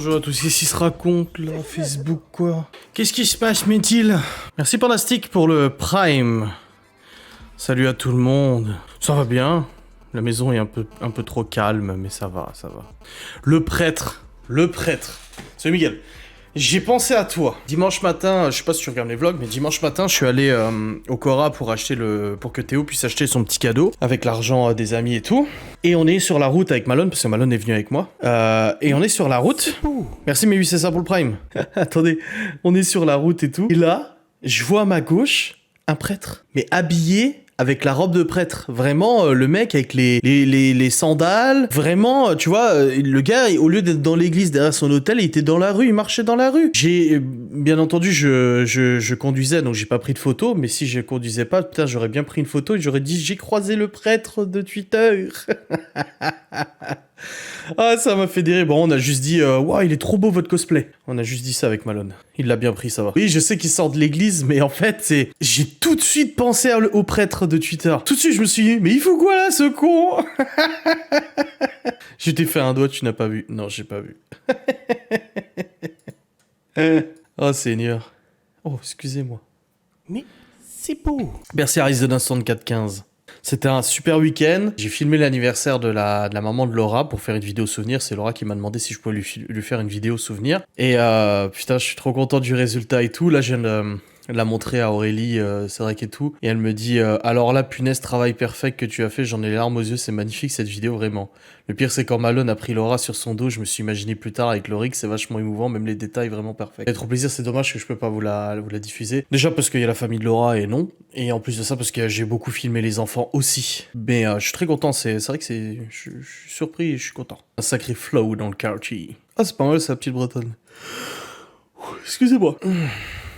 bonjour à tous, qu'est-ce qui se raconte là, Facebook quoi? Qu'est-ce qui se passe, Métil? Merci Pandastic pour le Prime. Salut à tout le monde. Ça va bien. La maison est un peu trop calme, mais ça va, ça va. Le prêtre. C'est Miguel. J'ai pensé à toi. Dimanche matin, je sais pas si tu regardes les vlogs, mais dimanche matin, je suis allé au Cora pour que Théo puisse acheter son petit cadeau avec l'argent des amis et tout. Et on est sur la route avec Malone, parce que Malone est venu avec moi. Et on est sur la route. Merci, mais oui, c'est ça pour le Prime. Attendez, on est sur la route et tout. Et là, je vois à ma gauche un prêtre, mais habillé avec la robe de prêtre, vraiment le mec avec les sandales, vraiment, tu vois, le gars, au lieu d'être dans l'église derrière son hôtel, il était dans la rue, il marchait dans la rue. J'ai, bien entendu, je conduisais, donc j'ai pas pris de photo, mais si je conduisais pas, putain, j'aurais bien pris une photo et j'aurais dit, j'ai croisé le prêtre de Twitter. Ah, ça m'a fait des rires. Bon, on a juste dit, waouh, il est trop beau votre cosplay. On a juste dit ça avec Malone. Il l'a bien pris, ça va. Oui, je sais qu'il sort de l'église, mais en fait, j'ai tout de suite pensé au prêtre de Twitter. Tout de suite, je me suis dit, mais il faut quoi là, ce con? Je t'ai fait un doigt, tu n'as pas vu. Non, j'ai pas vu. Oh, Seigneur. Oh, excusez-moi. Mais c'est beau. Merci Aris de 415. C'était un super week-end. J'ai filmé l'anniversaire de la maman de Laura pour faire une vidéo souvenir. C'est Laura qui m'a demandé si je pouvais lui faire une vidéo souvenir. Et putain, je suis trop content du résultat et tout. Là, je viens de la montrer à Aurélie, Cédric et tout. Et elle me dit alors là, punaise, travail parfait que tu as fait. J'en ai les larmes aux yeux. C'est magnifique cette vidéo, vraiment. Le pire, c'est quand Malone a pris Laura sur son dos. Je me suis imaginé plus tard avec Laurie que c'est vachement émouvant. Même les détails vraiment parfaits. Ça fait trop plaisir. C'est dommage que je peux pas vous la diffuser. Déjà parce qu'il y a la famille de Laura et non. Et en plus de ça, parce que j'ai beaucoup filmé les enfants aussi. Mais je suis très content. C'est vrai que je suis surpris et je suis content. Un sacré flow dans le quartier. Ah, c'est pas mal, c'est la petite bretonne. Excusez-moi.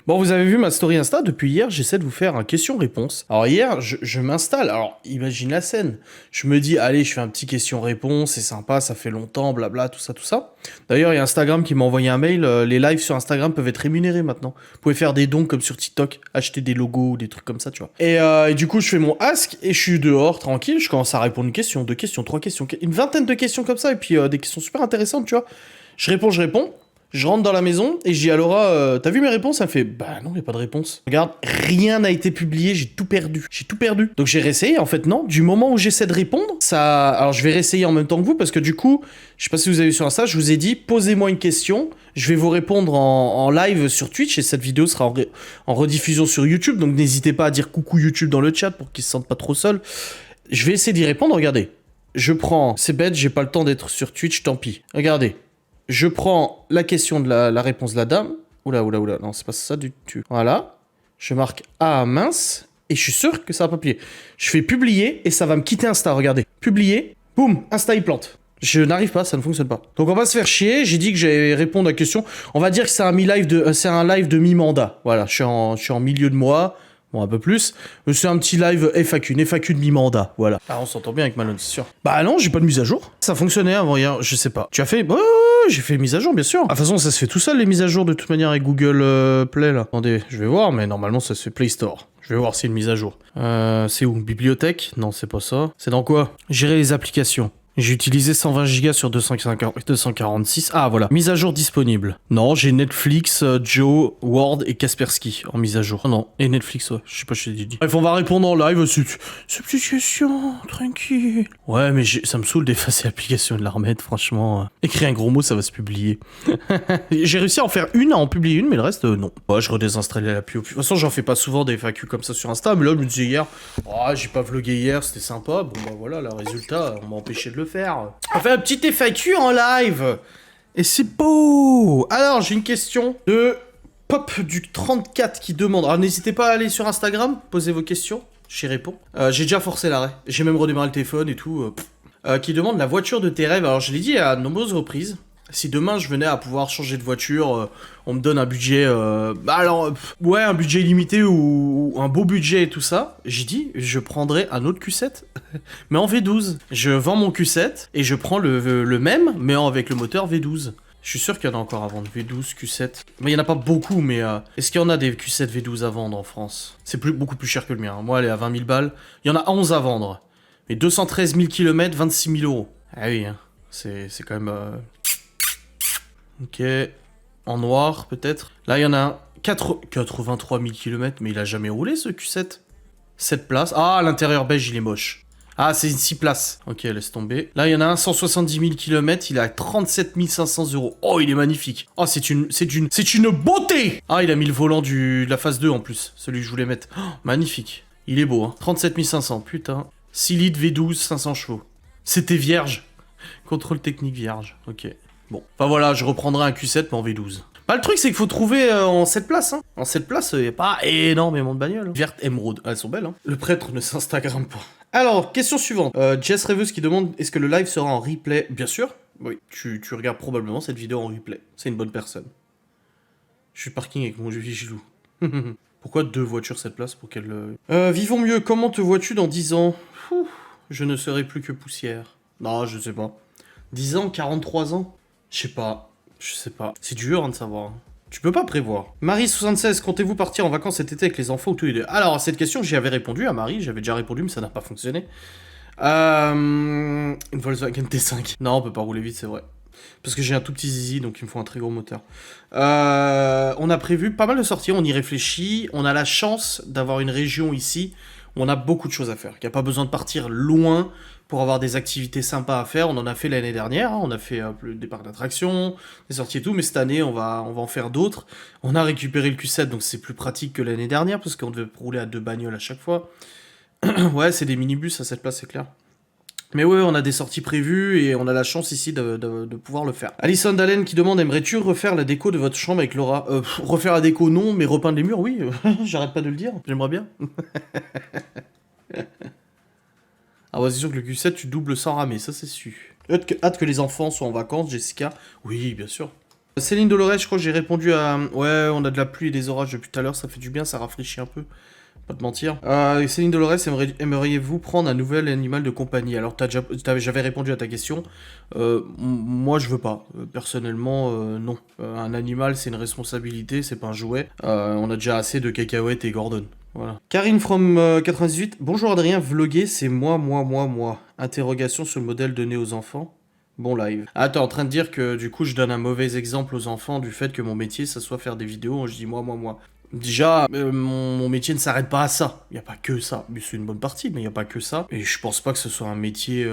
Bon, vous avez vu ma story Insta, depuis hier, j'essaie de vous faire un question-réponse. Alors hier, je m'installe, alors imagine la scène. Je me dis, allez, je fais un petit question-réponse, c'est sympa, ça fait longtemps, blabla, tout ça, tout ça. D'ailleurs, il y a Instagram qui m'a envoyé un mail, les lives sur Instagram peuvent être rémunérés maintenant. Vous pouvez faire des dons comme sur TikTok, acheter des logos, des trucs comme ça, tu vois. Et du coup, je fais mon ask, et je suis dehors, tranquille, je commence à répondre une question, deux questions, trois questions, une vingtaine de questions comme ça, et puis des questions super intéressantes, tu vois. Je réponds. Je rentre dans la maison et je dis à Laura, t'as vu mes réponses? Elle me fait, bah non, y a pas de réponse. Regarde, rien n'a été publié, j'ai tout perdu. Donc j'ai réessayé, en fait non. Du moment où j'essaie de répondre, ça... Alors je vais réessayer en même temps que vous parce que du coup, je sais pas si vous avez vu sur Insta, je vous ai dit, posez-moi une question, je vais vous répondre en live sur Twitch et cette vidéo sera en rediffusion sur YouTube, donc n'hésitez pas à dire coucou YouTube dans le chat pour qu'ils se sentent pas trop seuls. Je vais essayer d'y répondre, regardez. Je prends... C'est bête, j'ai pas le temps d'être sur Twitch, tant pis. Regardez. Je prends la question de la réponse de la dame. Oula, non, c'est pas ça du tout. Voilà. Je marque ah mince. Et je suis sûr que ça va pas plier. Je fais publier et ça va me quitter Insta, regardez. Publier, boum, Insta il plante. Je n'arrive pas, ça ne fonctionne pas. Donc on va se faire chier. J'ai dit que j'allais répondre à la question. On va dire que c'est un live de mi-mandat. Voilà, je suis en milieu de mois. Bon, un peu plus. C'est un petit live FAQ, une FAQ de mi-mandat, voilà. Ah, on s'entend bien avec Malone, c'est sûr. Bah non, j'ai pas de mise à jour. Ça fonctionnait avant hier, je sais pas. Tu as fait? Bah, j'ai fait mise à jour, bien sûr. De toute façon, ça se fait tout seul, les mises à jour, de toute manière, avec Google Play, là. Attendez, je vais voir, mais normalement, ça se fait Play Store. Je vais voir s'il y a une mise à jour. C'est où? Bibliothèque? Non, c'est pas ça. C'est dans quoi? Gérer les applications. J'ai utilisé 120 Go sur 246. Ah, voilà. Mise à jour disponible. Non, j'ai Netflix, Joe, Word et Kaspersky en mise à jour. Ah non, et Netflix, ouais. Je sais pas, je t'ai dit. Bref, on va répondre en live. C'est petite question, tranquille. Ouais, mais ça me saoule d'effacer l'application de la remettre, franchement. Écrire un gros mot, ça va se publier. J'ai réussi à en faire une, à en publier une, mais le reste, non. Ouais, je redésinstallais l'appli. De toute façon, j'en fais pas souvent des FAQ comme ça sur Insta, mais là, je me disais hier, oh, j'ai pas vlogué hier, c'était sympa. Bon, bah voilà, le résultat, on m'a empêché de le faire. On fait un petit FAQ en live. Et c'est beau. Alors, j'ai une question de Pop du 34 qui demande. Alors, n'hésitez pas à aller sur Instagram, poser vos questions. J'y réponds. J'ai déjà forcé l'arrêt. J'ai même redémarré le téléphone et tout. Qui demande la voiture de tes rêves. Alors, je l'ai dit à de nombreuses reprises. Si demain je venais à pouvoir changer de voiture, on me donne un budget, ouais, un budget limité ou un beau budget et tout ça, j'ai dit, je prendrais un autre Q7, mais en V12. Je vends mon Q7 et je prends le même, mais avec le moteur V12. Je suis sûr qu'il y en a encore à vendre, V12, Q7. Mais il n'y en a pas beaucoup, mais est-ce qu'il y en a des Q7 V12 à vendre en France? C'est beaucoup plus cher que le mien. Moi, elle est à 20 000 balles. Il y en a 11 à vendre. Mais 213 000 km, 26 000 euros. Ah oui, hein. C'est quand même... Ok. En noir, peut-être. Là, il y en a un. 83 000 km, mais il a jamais roulé, ce Q7. 7 places. Ah, l'intérieur beige, il est moche. Ah, c'est une 6 places. Ok, laisse tomber. Là, il y en a un, 170 000 km, il a 37 500 €. Oh, il est magnifique. Oh, c'est une beauté. Ah, il a mis le volant de la phase 2 en plus, celui que je voulais mettre. Oh, magnifique. Il est beau, hein. 37 500, putain. 6 litres V12, 500 chevaux. C'était vierge. Contrôle technique vierge. Ok. Bon. Enfin voilà, je reprendrai un Q7, mais en V12. Bah, le truc, c'est qu'il faut trouver en 7 places. Hein. En 7 places, il n'y a pas énormément de bagnoles. Verte émeraude. Ah, elles sont belles. Hein. Le prêtre ne s'Instagramme pas. Alors, question suivante. Jess Rêveuse qui demande est-ce que le live sera en replay? Bien sûr. Oui, tu regardes probablement cette vidéo en replay. C'est une bonne personne. Je suis parking avec mon vigilou. Pourquoi 2 voitures 7 places pour qu'elle... Vivons mieux. Comment te vois-tu dans 10 ans? Je ne serai plus que poussière. Non, je sais pas. 10 ans, 43 ans? Je sais pas. Je sais pas. C'est dur hein, de savoir. Tu peux pas prévoir. Marie76, comptez-vous partir en vacances cet été avec les enfants ou tous les deux? Alors, à cette question, j'y avais répondu à Marie. J'avais déjà répondu, mais ça n'a pas fonctionné. Une Volkswagen T5. Non, on peut pas rouler vite, c'est vrai. Parce que j'ai un tout petit zizi, donc il me faut un très gros moteur. On a prévu pas mal de sorties, on y réfléchit. On a la chance d'avoir une région ici où on a beaucoup de choses à faire. Il n'y a pas besoin de partir loin pour avoir des activités sympas à faire. On en a fait l'année dernière, hein. On a fait des parcs d'attractions, des sorties et tout, mais cette année, on va en faire d'autres. On a récupéré le Q7, donc c'est plus pratique que l'année dernière, parce qu'on devait rouler à 2 bagnoles à chaque fois. Ouais, c'est des minibus à cette place, c'est clair. Mais ouais, on a des sorties prévues et on a la chance ici de pouvoir le faire. Alison Dalen qui demande aimerais-tu refaire la déco de votre chambre avec Laura? Refaire la déco, non, mais repeindre les murs, oui. J'arrête pas de le dire, j'aimerais bien. Ah ouais, c'est sûr que le Q7, tu doubles sans ramer, ça c'est sûr. Hâte que les enfants soient en vacances, Jessica. Oui, bien sûr. Céline Dolores, je crois que j'ai répondu à... Ouais, on a de la pluie et des orages depuis tout à l'heure, ça fait du bien, ça rafraîchit un peu. Pas te mentir. Céline Dolores, aimeriez-vous prendre un nouvel animal de compagnie? Alors, j'avais répondu à ta question. Moi, je veux pas. Personnellement, non. Un animal, c'est une responsabilité, c'est pas un jouet. On a déjà assez de cacahuètes et Gordon. Voilà. Karine from 98. Bonjour Adrien, vloguer, c'est moi. Interrogation sur le modèle donné aux enfants. Bon live. Ah, t'es en train de dire que du coup, je donne un mauvais exemple aux enfants du fait que mon métier, ça soit faire des vidéos. Je dis moi. Déjà, mon métier ne s'arrête pas à ça. Il n'y a pas que ça. Mais c'est une bonne partie, mais il n'y a pas que ça. Et je pense pas que ce soit un métier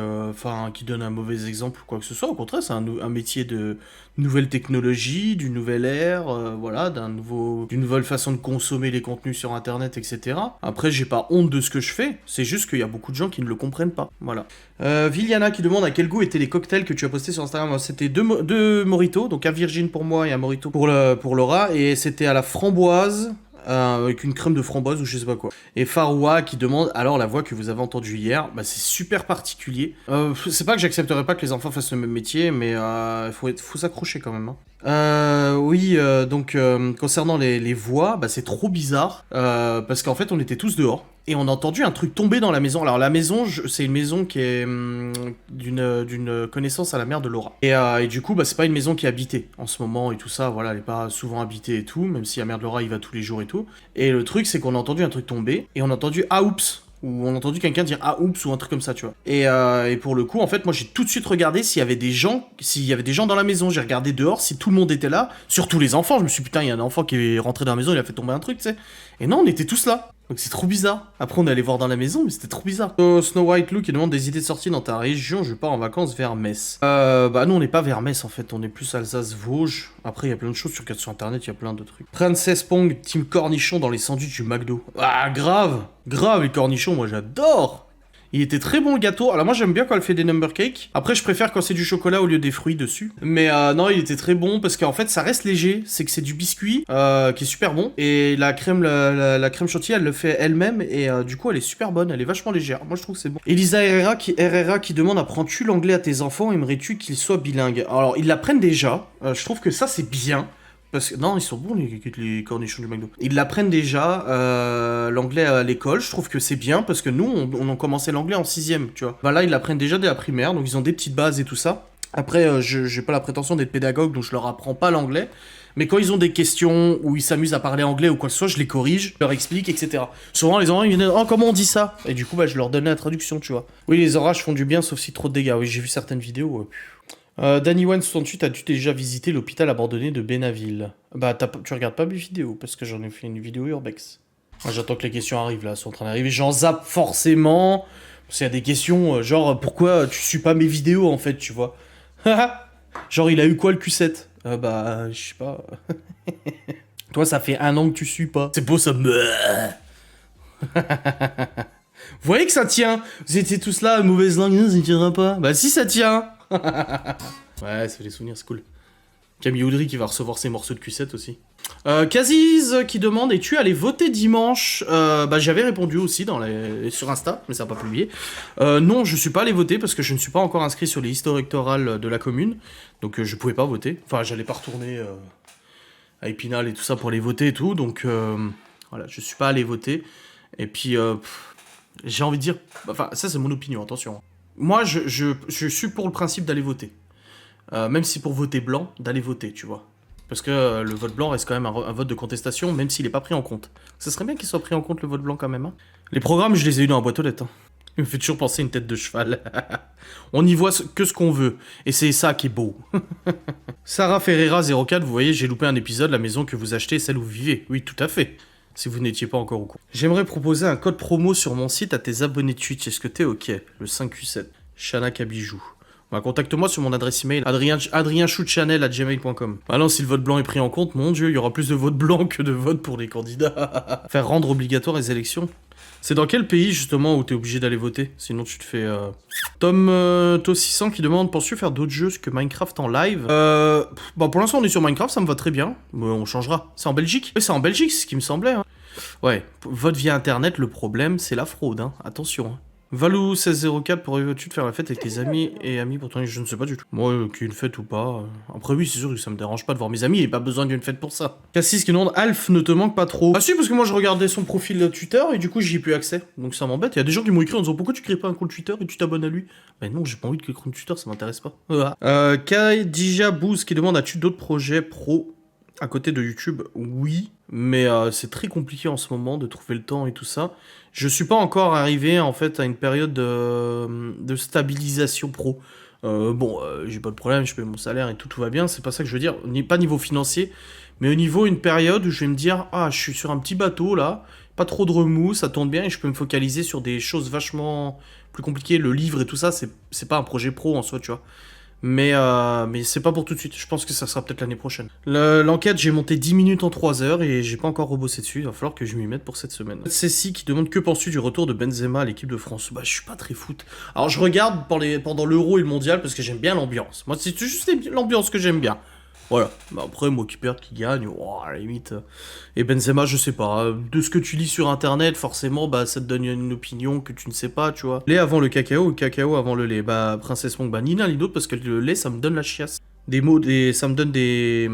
qui donne un mauvais exemple ou quoi que ce soit. Au contraire, c'est un métier de nouvelle technologie, d'une nouvelle ère, voilà, d'une nouvelle façon de consommer les contenus sur Internet, etc. Après, j'ai pas honte de ce que je fais. C'est juste qu'il y a beaucoup de gens qui ne le comprennent pas. Voilà. Viliana qui demande à quel goût étaient les cocktails que tu as postés sur Instagram. C'était deux mojitos, donc un Virgin pour moi et un mojito pour Laura. Et c'était à la framboise. Avec une crème de framboise ou je sais pas quoi. Et Faroua qui demande alors la voix que vous avez entendue hier, bah c'est super particulier. C'est pas que j'accepterais pas que les enfants fassent le même métier, mais faut s'accrocher quand même. Hein. Oui, donc concernant les voix, bah c'est trop bizarre parce qu'en fait on était tous dehors. Et on a entendu un truc tomber dans la maison. Alors la maison, c'est une maison qui est d'une connaissance à la mère de Laura. Et du coup, bah, c'est pas une maison qui est habitée en ce moment et tout ça. Voilà, elle est pas souvent habitée et tout, même si la mère de Laura y va tous les jours et tout. Et le truc, c'est qu'on a entendu un truc tomber et on a entendu ah oups. Ou on a entendu quelqu'un dire ah oups ou un truc comme ça, tu vois. Et pour le coup, en fait, moi j'ai tout de suite regardé s'il y avait des gens dans la maison. J'ai regardé dehors si tout le monde était là, surtout les enfants. Je me suis dit, putain, il y a un enfant qui est rentré dans la maison, il a fait tomber un truc, tu sais. Et non, on était tous là. Donc c'est trop bizarre. Après on est allé voir dans la maison, mais c'était trop bizarre. Snow White Lou qui demande des idées de sortie dans ta région. Je pars en vacances vers Metz. Bah nous on n'est pas vers Metz en fait, on est plus Alsace-Vosges. Après il y a plein de choses sur internet, il y a plein de trucs. Princess Pong, Team Cornichon dans les sandwichs du McDo. Ah grave les cornichons, moi j'adore. Il était très bon le gâteau. Alors moi j'aime bien quand elle fait des number cakes. Après je préfère quand c'est du chocolat au lieu des fruits dessus. Mais non, il était très bon parce qu'en fait ça reste léger. C'est que c'est du biscuit qui est super bon. Et la crème chantilly elle le fait elle-même. Et du coup elle est super bonne. Elle est vachement légère. Moi je trouve que c'est bon. Elisa Herrera qui demande apprends-tu l'anglais à tes enfants? Aimerais-tu qu'ils soient bilingues? Alors ils l'apprennent déjà. Je trouve que ça c'est bien. Parce que, non, ils sont bons les cornichons du McDo. Ils l'apprennent déjà, l'anglais à l'école. Je trouve que c'est bien parce que nous, on a commencé l'anglais en 6ème, tu vois. Bah là, ils l'apprennent déjà dès la primaire, donc ils ont des petites bases et tout ça. Après, j'ai pas la prétention d'être pédagogue, donc je leur apprends pas l'anglais. Mais quand ils ont des questions où ils s'amusent à parler anglais ou quoi que ce soit, je les corrige, je leur explique, etc. Souvent, les enfants, ils viennent, oh, comment on dit ça? Et du coup, bah, je leur donne la traduction, tu vois. Oui, les orages font du bien, sauf si trop de dégâts. Oui, j'ai vu certaines vidéos. Danny168, as-tu déjà visité l'hôpital abandonné de Bénaville? Bah, tu regardes pas mes vidéos, parce que j'en ai fait une vidéo urbex. Moi, j'attends que les questions arrivent, là, elles sont en train d'arriver. J'en zappe forcément. Parce qu'il y a des questions, genre, pourquoi tu suis pas mes vidéos, en fait, tu vois? Genre, il a eu quoi, le Q7? Bah, je sais pas. Toi, ça fait 1 an que tu suis pas. C'est beau, ça me... Vous voyez que ça tient? Vous étiez tous là, mauvaise langue, ça ne tiendra pas. Bah si, ça tient. Ouais, ça fait des souvenirs, c'est cool. Camille Audry qui va recevoir ses morceaux de Q7 aussi. Kaziz qui demande, es-tu allé voter dimanche? Bah j'avais répondu aussi sur Insta, mais ça n'a pas publié. Non, je suis pas allé voter parce que je ne suis pas encore inscrit sur les listes électorales de la commune. Donc je pouvais pas voter. Enfin, j'allais pas retourner à Épinal et tout ça pour aller voter et tout. Donc voilà, je suis pas allé voter. Et puis, j'ai envie de dire... Enfin, ça c'est mon opinion, attention. Moi, je suis pour le principe d'aller voter. Même si pour voter blanc, d'aller voter, tu vois. Parce que le vote blanc reste quand même un vote de contestation, même s'il n'est pas pris en compte. Ça serait bien qu'il soit pris en compte, le vote blanc, quand même. Hein. Les programmes, je les ai eu dans la boîte aux lettres. Hein. Il me fait toujours penser à une tête de cheval. On y voit que ce qu'on veut. Et c'est ça qui est beau. Sarah Ferreira 04, vous voyez, j'ai loupé un épisode, la maison que vous achetez est celle où vous vivez. Oui, tout à fait. Si vous n'étiez pas encore au courant. J'aimerais proposer un code promo sur mon site à tes abonnés Twitch. Est-ce que t'es ok? Le 5Q7. Shana Kabijou. Bah, contacte-moi sur mon adresse email adrienchoutchanel@gmail.com. Ah non, si le vote blanc est pris en compte, mon dieu, il y aura plus de votes blancs que de votes pour les candidats. Faire rendre obligatoire les élections. C'est dans quel pays justement où t'es obligé d'aller voter? Sinon tu te fais... Tom To600 qui demande, penses-tu faire d'autres jeux que Minecraft en live? Bah pour l'instant on est sur Minecraft, ça me va très bien. Mais on changera. C'est en Belgique? Oui, c'est en Belgique, c'est ce qui me semblait. Hein. Ouais, vote via internet, le problème c'est la fraude, hein. Attention. Hein. Valou1604, pourrais-tu te faire la fête avec tes amis et amis pour ton... Je ne sais pas du tout. Moi, qu'une fête ou pas... Après oui, c'est sûr que ça me dérange pas de voir mes amis et pas besoin d'une fête pour ça. Cassis qui demande, Alf ne te manque pas trop. Ah si, parce que moi je regardais son profil Twitter et du coup j'y ai plus accès. Donc ça m'embête. Il y a des gens qui m'ont écrit en disant, pourquoi tu crées pas un compte Twitter et tu t'abonnes à lui? Ben non, j'ai pas envie de créer un compte Twitter, ça m'intéresse pas. Kai Dija Bouz qui demande, as-tu d'autres projets pro à côté de YouTube? Oui, mais c'est très compliqué en ce moment de trouver le temps et tout ça. Je suis pas encore arrivé en fait à une période de stabilisation pro. J'ai pas de problème, je paye mon salaire et tout va bien, c'est pas ça que je veux dire, pas niveau financier, mais au niveau une période où je vais me dire, ah, je suis sur un petit bateau là, pas trop de remous, ça tourne bien et je peux me focaliser sur des choses vachement plus compliquées, le livre et tout ça, c'est pas un projet pro en soi, tu vois. Mais c'est pas pour tout de suite, je pense que ça sera peut-être l'année prochaine. L'enquête, j'ai monté 10 minutes en 3 heures et j'ai pas encore rebossé dessus, il va falloir que je m'y mette pour cette semaine. Cécile qui demande, que penses-tu du retour de Benzema à l'équipe de France? Bah je suis pas très foot. Alors je regarde pendant l'Euro et le Mondial parce que j'aime bien l'ambiance. Moi c'est juste l'ambiance que j'aime bien. Voilà. Bah après, moi qui perd, qui gagne, oh, à la limite. Et Benzema, je sais pas. De ce que tu lis sur internet, forcément, bah ça te donne une opinion que tu ne sais pas, tu vois. Lait avant le cacao ou cacao avant le lait? Bah, Princesse Monk, bah ni l'un ni l'autre parce que le lait, ça me donne la chiasse. Ça me donne des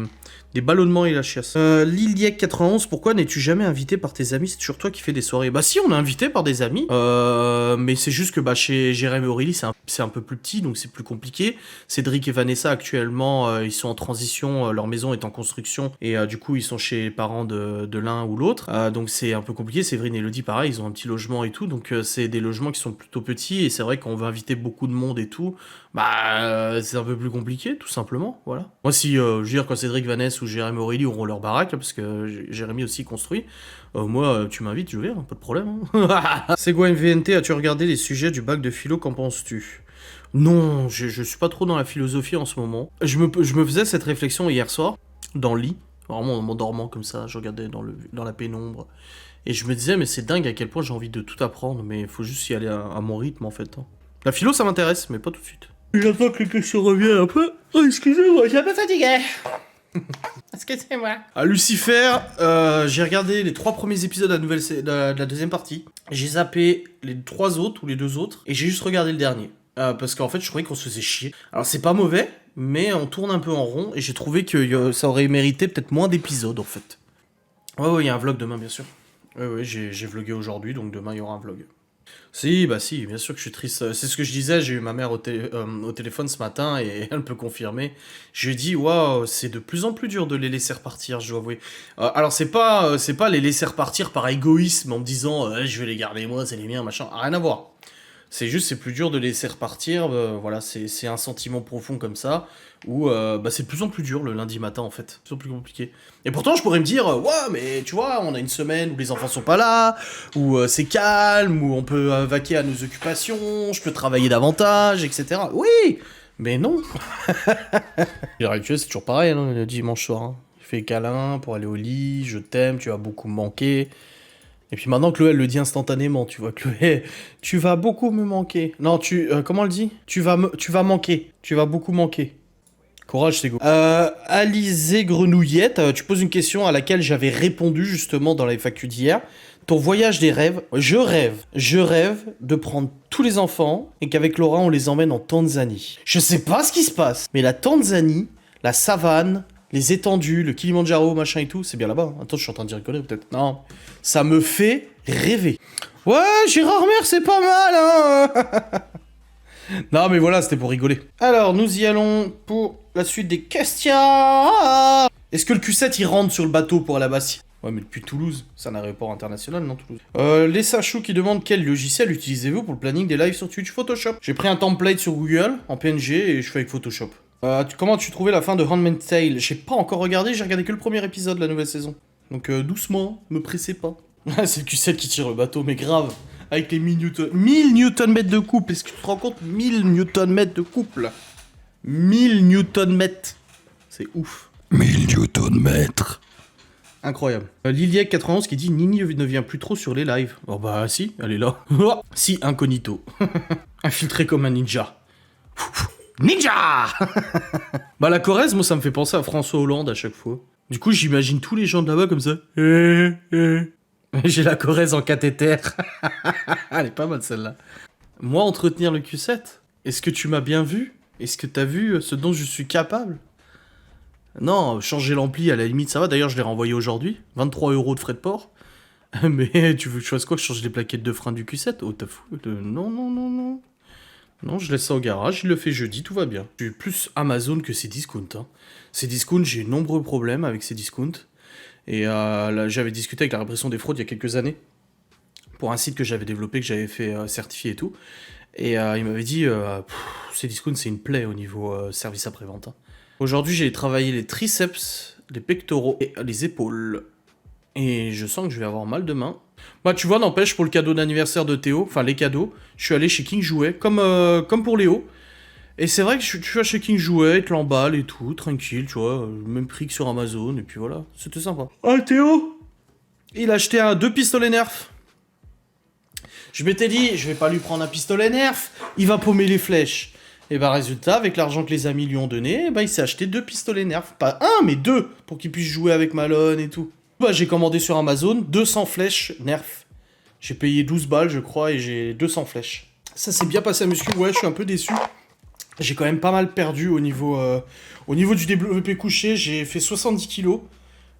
ballonnements et la chiasse. Liliec91, pourquoi n'es-tu jamais invité par tes amis? C'est toujours toi qui fais des soirées. Bah si, on est invité par des amis. Mais c'est juste que bah chez Jérémy Aurélie, c'est un peu plus petit, donc c'est plus compliqué. Cédric et Vanessa, actuellement, ils sont en transition, leur maison est en construction, et du coup, ils sont chez les parents de l'un ou l'autre. Donc c'est un peu compliqué. Séverine et Elodie, pareil, ils ont un petit logement et tout, donc c'est des logements qui sont plutôt petits, et c'est vrai qu'on veut inviter beaucoup de monde et tout, bah c'est un peu plus compliqué, tout simplement, voilà. Moi, si, je veux dire, quand Cédric, Vanessa ou Jérémy Aurélie auront leur baraque, parce que Jérémy aussi construit, moi, tu m'invites, je viens, pas de problème. Hein. C'est quoi MVNT? As-tu regardé les sujets du bac de philo? Qu'en penses-tu? Non, je suis pas trop dans la philosophie en ce moment. Je me faisais cette réflexion hier soir, dans le lit, vraiment en m'endormant comme ça, je regardais dans la pénombre, et je me disais, mais c'est dingue à quel point j'ai envie de tout apprendre, mais il faut juste y aller à mon rythme en fait. Hein. La philo, ça m'intéresse, mais pas tout de suite. J'attends que les questions reviennent un peu. Oh, excusez-moi, j'ai un peu fatigué. Excusez-moi. À Lucifer, j'ai regardé les 3 premiers épisodes de la deuxième partie. J'ai zappé les 3 autres ou les 2 autres, et j'ai juste regardé le dernier. Parce qu'en fait, je croyais qu'on se faisait chier. Alors, c'est pas mauvais, mais on tourne un peu en rond, et j'ai trouvé que ça aurait mérité peut-être moins d'épisodes, en fait. Ouais, il y a un vlog demain, bien sûr. Ouais, j'ai vlogué aujourd'hui, donc demain, il y aura un vlog. Si, bah si, bien sûr que je suis triste. C'est ce que je disais, j'ai eu ma mère au téléphone ce matin, et elle peut confirmer. Je lui ai dit, waouh, c'est de plus en plus dur de les laisser repartir, je dois avouer. Alors, c'est pas les laisser repartir par égoïsme, en me disant, je vais les garder moi, c'est les miens, machin. Rien à voir. C'est juste, c'est plus dur de laisser repartir. Voilà, c'est un sentiment profond comme ça, où c'est de plus en plus dur le lundi matin, en fait. De plus en plus compliqué. Et pourtant, je pourrais me dire, ouais, mais tu vois, on a une semaine où les enfants sont pas là, où c'est calme, où on peut vaquer à nos occupations, je peux travailler davantage, etc. Oui, mais non. Le rituel, c'est toujours pareil, hein, le dimanche soir. Hein. Je fais câlin pour aller au lit, je t'aime, tu vas beaucoup me manquer. Et puis maintenant, Chloé, elle le dit instantanément, tu vois, Chloé, tu vas beaucoup me manquer. Non, comment elle dit? Tu vas manquer, tu vas beaucoup manquer. Courage, c'est go. Alizé Grenouillette, tu poses une question à laquelle j'avais répondu justement dans la FAQ d'hier. Ton voyage des rêves, je rêve de prendre tous les enfants et qu'avec Laura, on les emmène en Tanzanie. Je sais pas ce qui se passe, mais la Tanzanie, la savane, les étendues, le Kilimandjaro, machin et tout, c'est bien là-bas. Attends, je suis en train de dire une connerie, peut-être. Non, ça me fait rêver. Ouais, Gérard Mer, c'est pas mal, hein. Non, mais voilà, c'était pour rigoler. Alors, nous y allons pour la suite des questions. Est-ce que le Q7, il rentre sur le bateau pour aller à Bastia? Ouais, mais depuis Toulouse, c'est un aéroport international, non, Toulouse. Les Sachou qui demandent quel logiciel utilisez-vous pour le planning des lives sur Twitch? Photoshop. J'ai pris un template sur Google, en PNG, et je fais avec Photoshop. Comment tu trouvais la fin de Handmaid's Tale? J'ai pas encore regardé, j'ai regardé que le premier épisode de la nouvelle saison. Donc doucement, me pressez pas. C'est le Q7 qui tire le bateau, mais grave. Avec les 1000 Newton-mètres de couple. Est-ce que tu te rends compte? 1000 Newton-mètres de couple. 1000 Newton-mètres. C'est ouf. 1000 Newton-mètres. Incroyable. Liliec 91 qui dit Nini ne vient plus trop sur les lives. Oh bah si, elle est là. Si, incognito. Infiltré comme un ninja. Ninja. Bah la Corrèze, moi ça me fait penser à François Hollande à chaque fois. Du coup j'imagine tous les gens de là-bas comme ça. J'ai la Corrèze en cathéter. Elle est pas mal celle-là. Moi entretenir le Q7? Est-ce que tu m'as bien vu? Est-ce que t'as vu ce dont je suis capable? Non, changer l'ampli à la limite ça va. D'ailleurs je l'ai renvoyé aujourd'hui. 23 € de frais de port. Mais tu veux que je fasse quoi? Je change les plaquettes de frein du Q7? Oh t'as fou. Non, non, non, non. Non, je laisse ça au garage, il le fait jeudi, tout va bien. Je suis plus Amazon que Cdiscount. Hein. Cdiscount, j'ai nombreux problèmes avec Cdiscount. Et là, j'avais discuté avec la répression des fraudes il y a quelques années. Pour un site que j'avais développé, que j'avais fait certifier et tout. Et il m'avait dit, Cdiscount, c'est une plaie au niveau service après-vente. Hein. Aujourd'hui, j'ai travaillé les triceps, les pectoraux et les épaules. Et je sens que je vais avoir mal demain. Bah tu vois, n'empêche, pour le cadeau d'anniversaire de Théo, enfin les cadeaux, je suis allé chez King Jouet, comme pour Léo. Et c'est vrai que tu vas chez King Jouet, ils te l'emballent et tout, tranquille, tu vois, même prix que sur Amazon, et puis voilà, c'était sympa. Oh Théo, il a acheté 2 pistolets Nerf. Je m'étais dit, je vais pas lui prendre un pistolet Nerf, il va paumer les flèches. Et bah résultat, avec l'argent que les amis lui ont donné, bah il s'est acheté 2 pistolets Nerf. Pas un, mais 2, pour qu'il puisse jouer avec Malone et tout. Bah, j'ai commandé sur Amazon 200 flèches Nerf. J'ai payé 12 balles, je crois, et j'ai 200 flèches. Ça s'est bien passé à muscu, ouais, je suis un peu déçu. J'ai quand même pas mal perdu au niveau du développé couché. J'ai fait 70 kilos,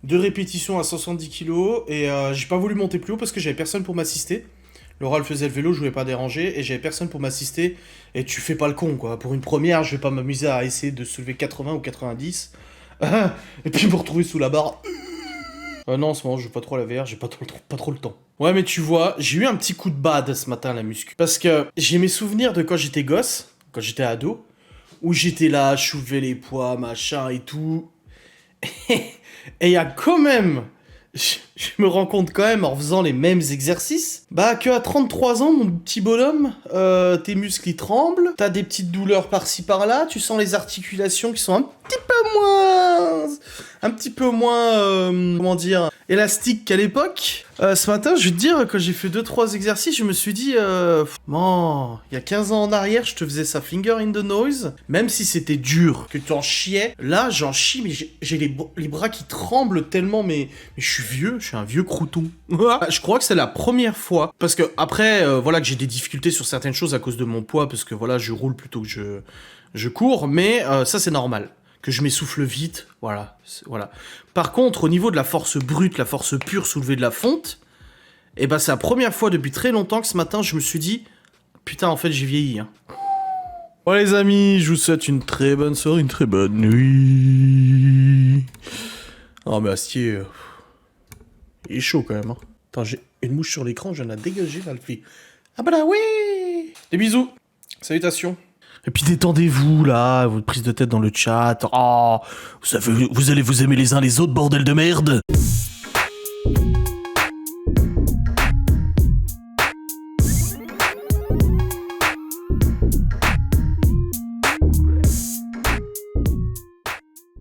2 répétitions à 70 kilos, et j'ai pas voulu monter plus haut parce que j'avais personne pour m'assister. Laura, elle faisait le vélo, je voulais pas déranger, et j'avais personne pour m'assister. Et tu fais pas le con, quoi. Pour une première, je vais pas m'amuser à essayer de soulever 80 ou 90. Et puis me retrouver sous la barre. Non, en ce moment, je joue pas trop à la VR, j'ai pas trop le temps. Ouais, mais tu vois, j'ai eu un petit coup de bad ce matin à la muscu. Parce que j'ai mes souvenirs de quand j'étais gosse, quand j'étais ado, où j'étais là, je soulevais les poids, machin et tout. Et il y a quand même... Je me rends compte quand même en faisant les mêmes exercices, bah qu'à 33 ans, mon petit bonhomme, tes muscles ils tremblent, t'as des petites douleurs par-ci par-là, tu sens les articulations qui sont un petit peu moins, comment dire, élastiques qu'à l'époque. Ce matin, je vais te dire, quand j'ai fait 2-3 exercices, je me suis dit, bon, il y a 15 ans en arrière, je te faisais ça finger in the noise, même si c'était dur, que tu en chiais, là j'en chie, mais j'ai les bras qui tremblent tellement, mais je suis vieux, je suis un vieux crouton. Je crois que c'est la première fois, parce que après, voilà, que j'ai des difficultés sur certaines choses à cause de mon poids, parce que voilà, je roule plutôt que je cours, mais ça c'est normal. Que je m'essouffle vite, voilà. Par contre, au niveau de la force brute, la force pure soulevée de la fonte, et ben c'est la première fois depuis très longtemps que ce matin je me suis dit, putain en fait j'ai vieilli. Hein. Bon les amis, je vous souhaite une très bonne soirée, une très bonne nuit. Oh mais Astier, il est chaud quand même. Hein. Attends, j'ai une mouche sur l'écran, je viens de la dégager là, le fait. Ah bah là oui. Des bisous. Salutations. Et puis détendez-vous là, votre prise de tête dans le chat. Oh, vous allez vous aimer les uns les autres, bordel de merde.